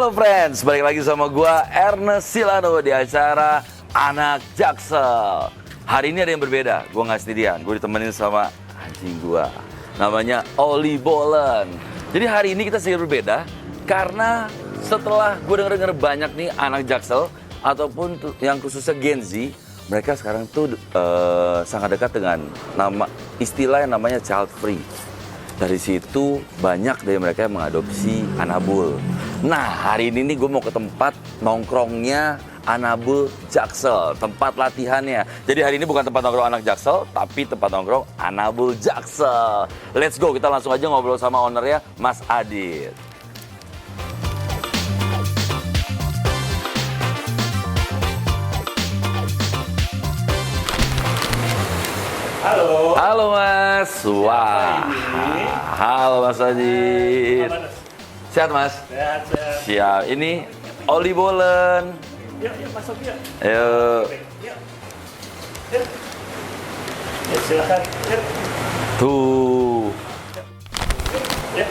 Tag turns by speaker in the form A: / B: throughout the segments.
A: Halo friends, balik lagi sama gua Ernest Silano di acara Anak Jaksel. Hari ini ada yang berbeda, gua nggak sendirian, gua ditemenin sama anjing gua. Namanya Oli Bolen. Jadi hari ini kita sedikit berbeda karena setelah gua denger banyak nih anak Jaksel ataupun yang khususnya Gen Z, mereka sekarang tuh sangat dekat dengan nama istilah yang namanya child free. Dari situ banyak dari mereka yang mengadopsi Anabul. Nah, hari ini nih gue mau ke tempat nongkrongnya Anabul Jaksel, tempat latihannya. Jadi hari ini bukan tempat nongkrong anak Jaksel, tapi tempat nongkrong Anabul Jaksel. Let's go, kita langsung aja ngobrol sama ownernya, Mas Adit.
B: Halo.
A: Halo Mas. Wah. Halo Mas Adit. Sehat Mas?
B: Sehat.
A: Siap. Ini Oli Bolen.
B: Yuk, masuk yuk.
A: Ayo.
B: Yuk. Ya, silakan. Yuk.
A: Tuh.
B: Yuk.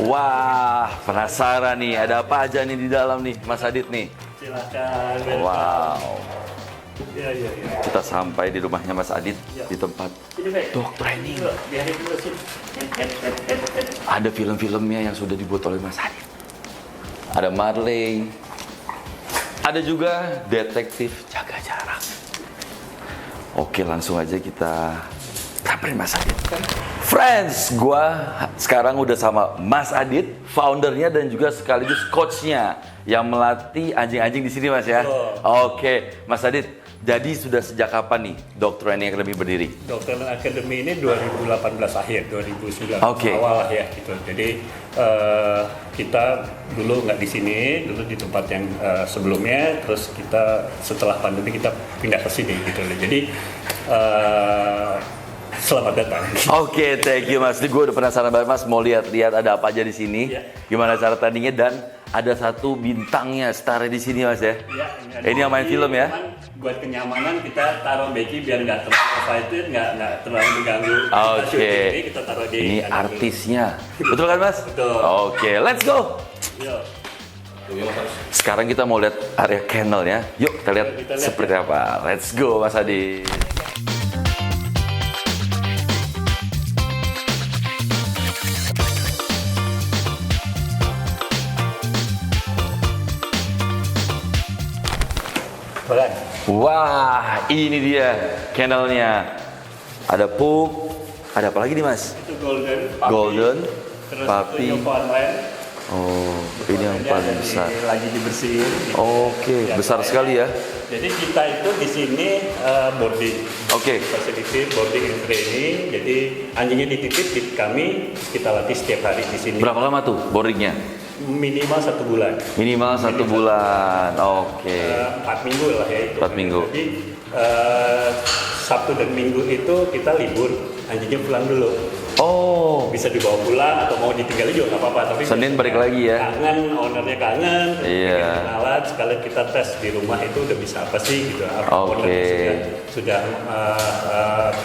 A: Wah, penasaran nih. Ada apa aja nih di dalam nih, Mas Adit nih?
B: Silakan.
A: Wow.
B: Ya.
A: Kita sampai di rumahnya Mas Adit di tempat
B: Ini baik.
A: dog training.
B: Biarin dulu sini.
A: Ada film-filmnya yang sudah dibuat oleh Mas Adit. Ada Marley. Ada juga detektif jaga jarak. Oke, langsung aja kita samperin Mas Adit. Friends, gua sekarang udah sama Mas Adit, foundernya dan juga sekaligus coachnya yang melatih anjing-anjing di sini Mas ya. Oke, Mas Adit. Jadi sudah sejak kapan nih Dog Training Academy berdiri?
B: Dog Training Academy ini 2018 akhir, 2019
A: Oke.
B: awal lah ya gitu. Jadi kita dulu nggak di sini, dulu di tempat yang sebelumnya. Terus kita setelah pandemi kita pindah ke sini gitu. Jadi selamat datang.
A: Oke, thank you Mas. Gue udah penasaran banget Mas, mau lihat-lihat ada apa aja di sini.
B: Ya.
A: Gimana cara tandingnya dan ada satu bintangnya starnya di sini Mas ya.
B: Ya,
A: Ini yang main film ya.
B: Buat kenyamanan kita taruh Becky biar nggak terlalu excited, nggak terlalu mengganggu. Kita
A: Oke.
B: syuting ini kita taruh di
A: Ini
B: kanan dulu.
A: artisnya. Betul kan Mas?
B: Betul.
A: Oke, let's go.
B: Yuk.
A: Sekarang kita mau lihat area kennelnya. Yuk kita lihat
B: Kita lihat
A: seperti apa. Let's go Mas Adi.
B: Balan.
A: Wah, ini dia kennelnya. Ada pug. Ada apa lagi nih Mas?
B: Itu golden. Puppy.
A: Golden,
B: Terus
A: puppy.
B: itu Newfoundland.
A: Oh, ini yang paling besar.
B: Lagi dibersihin. gitu.
A: Oke,
B: Ya,
A: besar sekali ya.
B: Jadi kita itu di sini boarding.
A: Oke.
B: Facility boarding and training. Jadi anjingnya dititip di kami, kita latih setiap hari di sini.
A: Berapa lama tuh boardingnya?
B: Minimal 1 bulan.
A: Minimal 1 bulan. Oke.
B: 4 minggu lah ya itu.
A: 4 minggu.
B: Jadi Sabtu dan Minggu itu kita libur, anjingnya pulang dulu.
A: Oh,
B: Bisa dibawa pulang atau mau ditinggalin juga nggak apa-apa. Tapi
A: Senin balik lagi ya.
B: Kangen, ownernya kangen.
A: Iya.
B: Pengen kenalan, sekalian kita tes di rumah itu udah bisa apa sih gitu.
A: Oke.
B: Ownernya sudah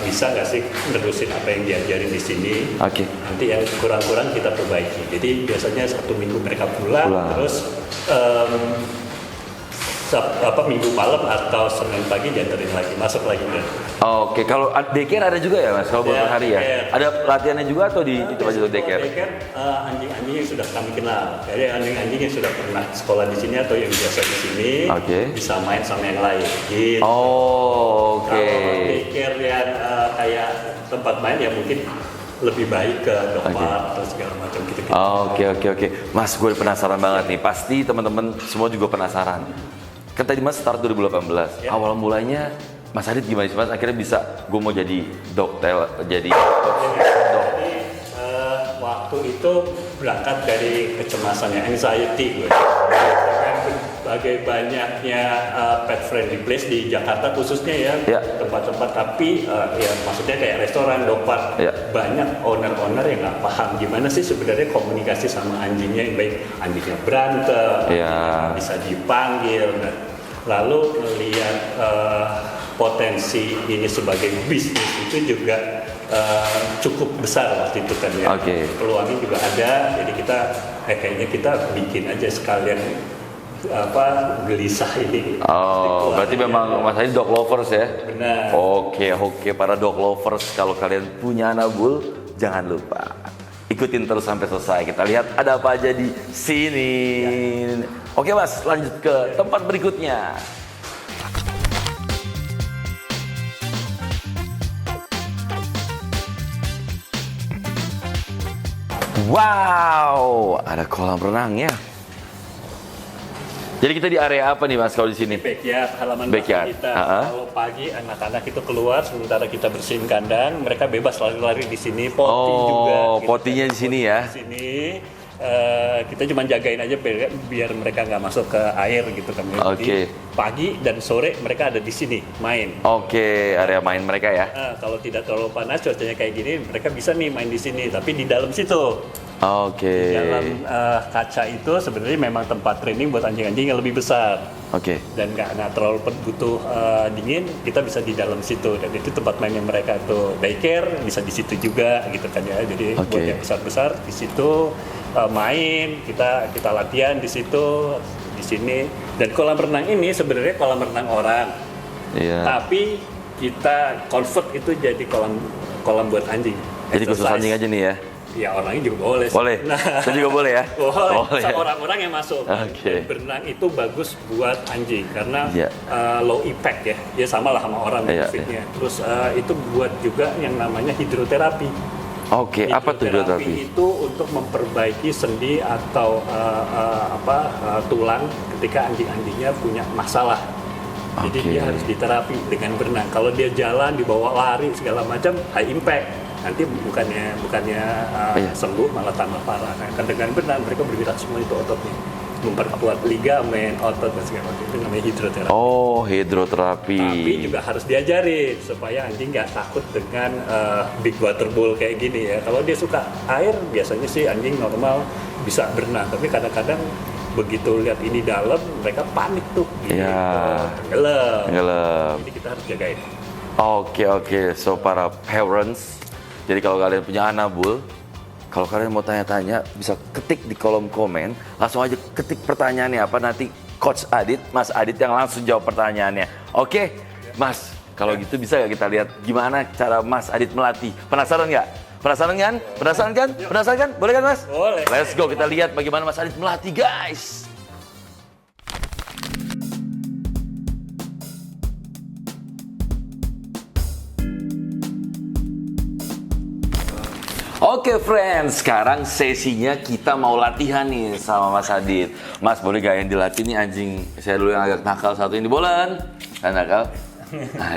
B: bisa nggak sih nerusin apa yang diajarin di sini.
A: Oke.
B: Nanti yang kurang-kurang kita perbaiki. Jadi biasanya 1 minggu mereka pulang. Terus Minggu malam atau Senin pagi dianterin lagi, masuk lagi kan.
A: Oke, kalau daycare ada juga ya Mas? Kalau buat
B: Ya,
A: per hari ya?
B: daycare.
A: Ada latihannya juga atau di itu aja tuh daycare?
B: Anjing-anjing yang sudah kami kenal. Jadi anjing-anjing yang sudah pernah sekolah di sini atau yang biasa di sini
A: Oke.
B: bisa main sama yang lain. Gitu.
A: Oh, oke.
B: Kalau daycare yang kayak tempat main ya mungkin lebih baik ke dokter atau segala macam gitu.
A: Oke. Mas, gue penasaran banget nih. Pasti teman-teman semua juga penasaran. Kan tadi Mas start 2018.
B: Ya.
A: Awal mulanya Mas Adit gimana sih Mas? Akhirnya bisa gue mau jadi
B: Jadi waktu itu berangkat dari kecemasan ya, anxiety gue. Sebagai banyaknya pet friendly place di Jakarta khususnya ya, tempat-tempat tapi ya maksudnya kayak restoran, dog park, banyak owner-owner yang nggak paham gimana sih sebenarnya komunikasi sama anjingnya yang baik, anjingnya berantem, bisa dipanggil, lalu melihat potensi ini sebagai bisnis itu juga cukup besar waktu itu kan ya. Peluangnya juga ada, jadi kita kayaknya kita bikin aja sekalian gelisah ini.
A: Berarti memang Mas Adit dog lovers ya?
B: Benar.
A: Oke, para dog lovers, kalau kalian punya anak bull, jangan lupa ikutin terus sampai selesai. Kita lihat ada apa aja di sini. Oke Mas, lanjut ke tempat berikutnya. Wow, ada kolam renang ya. Jadi kita di area apa nih Mas kalau di sini?
B: Backyard, halaman
A: backyard.
B: Kita. Kalau pagi anak-anak itu keluar, sementara kita bersihin kandang, mereka bebas lari-lari di sini. Poti juga.
A: Potinya di sini ya.
B: Di sini kita cuma jagain aja biar mereka nggak masuk ke air gitu kan. Jadi pagi dan sore mereka ada di sini main.
A: Area main mereka ya.
B: Kalau tidak terlalu panas cuacanya kayak gini, mereka bisa nih main di sini, tapi di dalam situ. Di dalam kaca itu sebenarnya memang tempat training buat anjing-anjing yang lebih besar. Dan nggak terlalu butuh dingin, kita bisa di dalam situ. Dan itu tempat mainnya mereka tuh, daycare bisa di situ juga gitu kan ya. Jadi buat yang besar-besar di situ main, kita latihan di situ, di sini. Dan kolam renang ini sebenarnya kolam renang orang. Tapi kita convert itu jadi kolam buat anjing.
A: Jadi khusus anjing aja nih ya.
B: Ya orangnya juga boleh.
A: Boleh. Itu juga boleh ya.
B: Boleh. Orang-orang yang masuk. Berenang itu bagus buat anjing karena low impact ya. Ya sama lah sama orang fitnya. Terus itu buat juga yang namanya hidroterapi.
A: Apa tuh hidroterapi?
B: Itu untuk memperbaiki sendi atau tulang ketika anjing-anjingnya punya masalah. Jadi dia harus diterapi dengan berenang. Kalau dia jalan, dibawa lari segala macam, high impact. Nanti bukannya sembuh malah tambah parah. Kan dengan benar mereka bergerak semua itu ototnya, memperkuat ligamen, otot dan segala macam, itu namanya hidroterapi.
A: Hidroterapi.
B: Tapi juga harus diajarin supaya anjing nggak takut dengan big water bowl kayak gini ya. Kalau dia suka air, biasanya sih anjing normal bisa berenang. Tapi kadang-kadang begitu lihat ini dalam, mereka panik tuh. Tenggelam. Jadi kita harus jagain.
A: So para parents, jadi kalau kalian punya anak bull, kalau kalian mau tanya-tanya, bisa ketik di kolom komen, langsung aja ketik pertanyaannya apa, nanti Coach Adit, Mas Adit yang langsung jawab pertanyaannya. Mas, kalau gitu bisa nggak kita lihat gimana cara Mas Adit melatih? Penasaran nggak? Penasaran kan? Boleh kan Mas?
B: Boleh.
A: Let's go, kita lihat bagaimana Mas Adit melatih, guys. Friends, sekarang sesinya kita mau latihan nih sama Mas Adit. Mas, boleh gak yang dilatih nih anjing saya dulu yang agak nakal satu ini? Boleh? Kan nakal?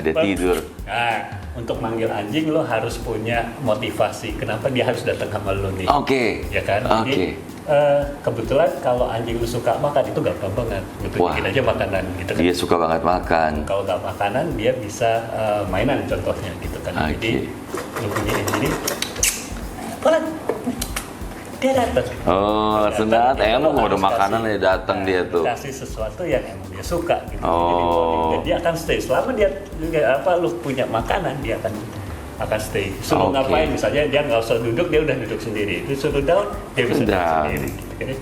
A: Dia tidur.
B: Nah, untuk manggil anjing lo harus punya motivasi. Kenapa dia harus datang sama lo nih? Ya kan? Jadi, kebetulan kalau anjing lo suka makan itu gampang banget. Bikin aja makanan gitu kan.
A: Dia suka banget makan.
B: Kalau nggak makanan, dia bisa mainan contohnya gitu kan. Jadi lo punya ini. Dia datang.
A: Langsung datang. Emang mau ada makanan dia datang dia tuh.
B: Kasih sesuatu yang emang dia suka gitu. Jadi dia akan stay selama dia lu punya makanan, dia akan stay. Suruh ngapain misalnya dia nggak usah duduk, dia udah duduk sendiri. Itu suruh down, dia bisa duduk sendiri. Gitu.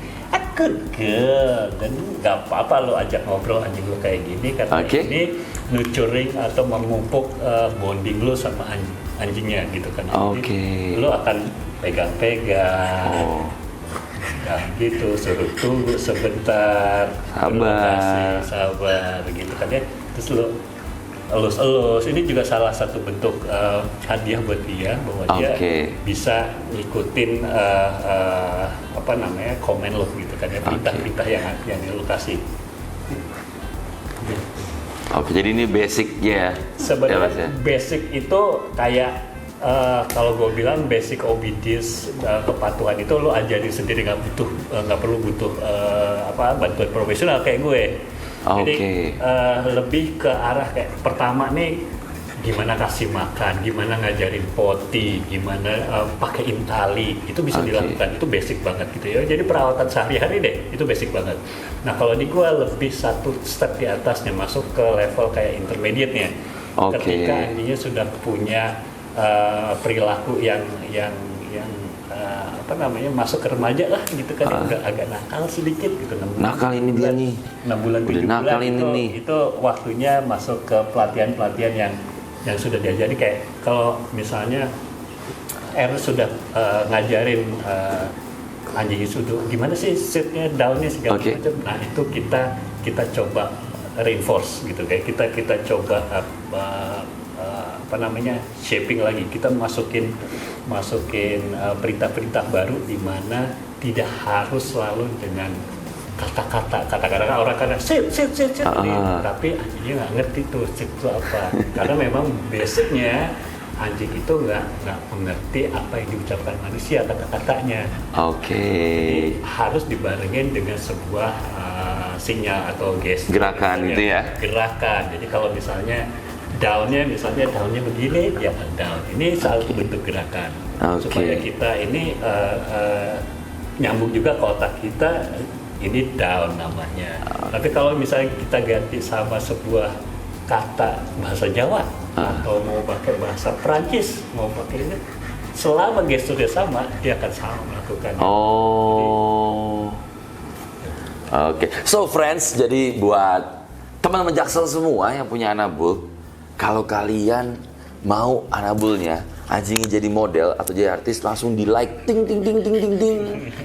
B: Good girl. Dan nggak apa-apa lu ajak ngobrol anjing lu kayak gini karena ini nurturing atau memupuk bonding lu sama anjingnya gitu kan. Jadi lu akan pegang-pegang, gitu, suruh tunggu sebentar, sabar, gitu kan ya. Terus lu elus-elus, ini juga salah satu bentuk hadiah buat dia bahwa dia bisa ngikutin komen lo gitu kan ya, perintah-perintah yang lu kasih.
A: Jadi ini basicnya.
B: Sebenarnya basic itu kayak kalau gue bilang basic obedience, kepatuhan itu lo ajarin sendiri, nggak perlu butuh bantuan profesional kayak gue. Jadi lebih ke arah kayak pertama nih gimana kasih makan, gimana ngajarin poti, gimana pakein tali, itu bisa dilakukan, itu basic banget gitu ya. Jadi perawatan sehari-hari deh, itu basic banget. Nah kalau di gue lebih satu step di atasnya, masuk ke level kayak intermediate-nya. Ketika anjingnya sudah punya perilaku yang apa namanya, masuk ke remaja lah gitu kan, udah agak nakal sedikit gitu.
A: Nakal ini dia nih.
B: 6 bulan, 7 bulan itu waktunya masuk ke pelatihan-pelatihan yang sudah diajari. Kayak kalau misalnya sudah ngajarin anjing itu gimana sih sit-nya, down-nya segala macam. Nah, itu kita coba reinforce gitu, kayak kita coba apa namanya, shaping lagi. Kita masukin perintah-perintah baru di mana tidak harus selalu dengan kata-kata. Kadang-kadang orang sit, tapi anjingnya nggak ngerti tuh sit itu apa. Karena memang basicnya anjing itu nggak mengerti apa yang diucapkan manusia, kata-katanya. Harus dibarengin dengan sebuah sinyal atau gestur,
A: gerakan gitu ya.
B: Gerakan. Jadi kalau misalnya downnya begini, ya down. Ini satu bentuk gerakan. Supaya kita ini nyambung juga ke otak kita, ini down namanya. Tapi kalau misalnya kita ganti sama sebuah kata bahasa Jawa atau mau pakai bahasa Perancis, mau pakai ini, selama gesturnya sama, dia akan sama melakukan.
A: So friends, jadi buat teman-teman Jaksel semua yang punya Anabul, kalau kalian mau Anabulnya anjingnya jadi model atau jadi artis, langsung di like, ting.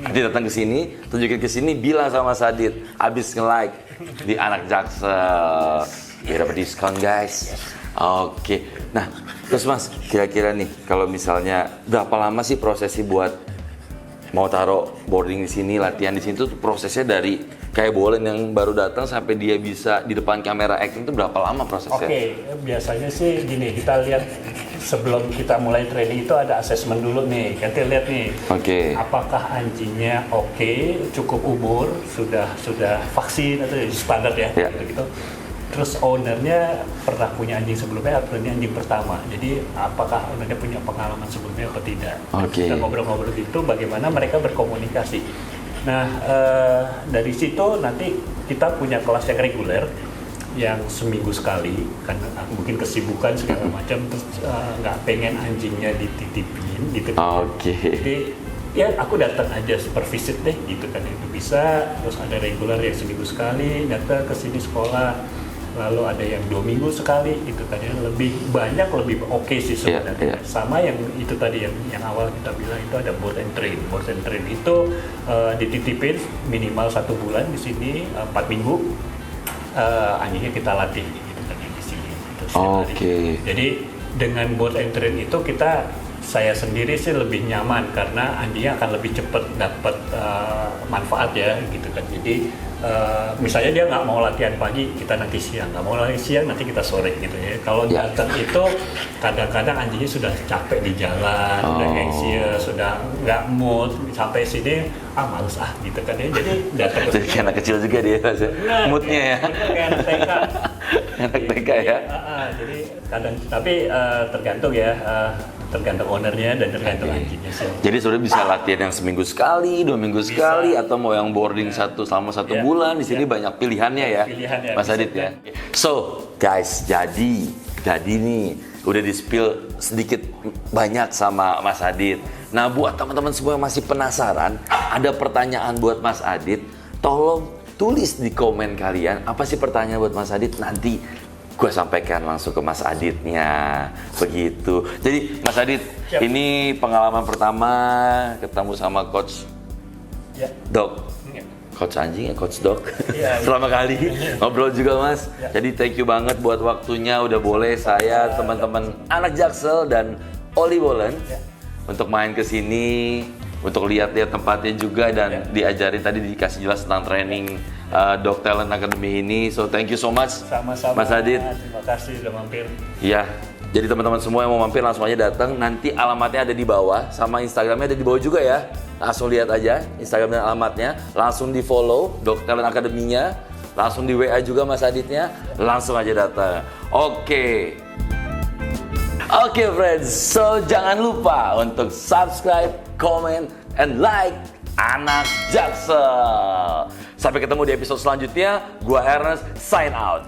A: Nanti datang ke sini, tunjukin ke sini, bilang sama Sadit, abis nge-like di Anak Jaksel, biar dapat diskon guys. Nah terus Mas, kira-kira nih kalau misalnya berapa lama sih prosesnya buat mau taruh boarding di sini, latihan di sini tuh prosesnya dari kayak Bolen yang baru datang sampai dia bisa di depan kamera acting itu berapa lama prosesnya?
B: Biasanya sih gini, kita lihat sebelum kita mulai training itu ada assessment dulu nih. Kita lihat nih, apakah anjingnya cukup umur, sudah vaksin atau standar ya, gitu. Terus ownernya pernah punya anjing sebelumnya atau ini anjing pertama. Jadi apakah ownernya punya pengalaman sebelumnya atau tidak. Kita ngobrol-ngobrol itu bagaimana mereka berkomunikasi. Nah, dari situ nanti kita punya kelas yang reguler yang seminggu sekali, karena mungkin kesibukan segala macam, terus nggak pengen anjingnya dititipin gitu. Jadi ya aku datang aja per visit deh gitu kan, itu bisa. Terus ada reguler yang seminggu sekali datang ke sini sekolah. Lalu ada yang 2 minggu sekali gitu kan, yang lebih banyak lebih sih sebenarnya. Sama yang itu tadi yang awal kita bilang itu ada board and train. Board and train itu dititipin minimal 1 bulan di sini, 4 minggu anjingnya kita latih gitu kan di sini. Jadi dengan board and train itu saya sendiri sih lebih nyaman karena anjingnya akan lebih cepat dapat manfaat ya gitu kan. Jadi misalnya dia nggak mau latihan pagi, kita nanti siang, nggak mau latihan siang, nanti kita sore gitu ya. Kalau datang itu kadang-kadang anjingnya sudah capek di jalan, sudah anxious, sudah nggak mood, sampai sini males gitu kan ya. Jadi datang ke
A: sini. Anak kecil juga dia moodnya ya.
B: Kayak anak TK.
A: Anak TK ya.
B: Jadi tapi tergantung ya. Tergantung ownernya dan tergantung anjingnya sih.
A: Jadi sudah bisa latihan yang seminggu sekali, 2 minggu sekali, atau mau yang boarding selama 1 bulan. Di sini banyak pilihannya ya, Mas Adit ya. So guys, jadi nih udah di-spill sedikit banyak sama Mas Adit. Nah buat teman-teman semua yang masih penasaran, ada pertanyaan buat Mas Adit, tolong tulis di komen kalian apa sih pertanyaan buat Mas Adit, nanti gue sampaikan langsung ke Mas Aditnya, begitu. Jadi Mas Adit, ini pengalaman pertama ketemu sama Coach Dog, Coach anjing ya, Coach Dog. Selama kali ngobrol juga Mas. Jadi thank you banget buat waktunya, udah boleh saya, teman-teman Anak Jaksel dan Oli Bolen untuk main ke sini, untuk lihat-lihat tempatnya juga dan diajarin tadi, dikasih jelas tentang training Dog Talent Academy ini. So thank you so much.
B: Sama-sama
A: Mas Adit.
B: Terima kasih sudah mampir.
A: Iya. Jadi teman-teman semua yang mau mampir langsung aja datang. Nanti alamatnya ada di bawah, sama Instagramnya ada di bawah juga ya. Langsung lihat aja Instagram dan alamatnya. Langsung di follow Dog Talent Academy-nya. Langsung di WA juga Mas Aditnya. Langsung aja datang. Oke friends. So jangan lupa untuk subscribe, comment, and like Anak Jaksel. Sampai ketemu di episode selanjutnya. Gua Ernest, sign out.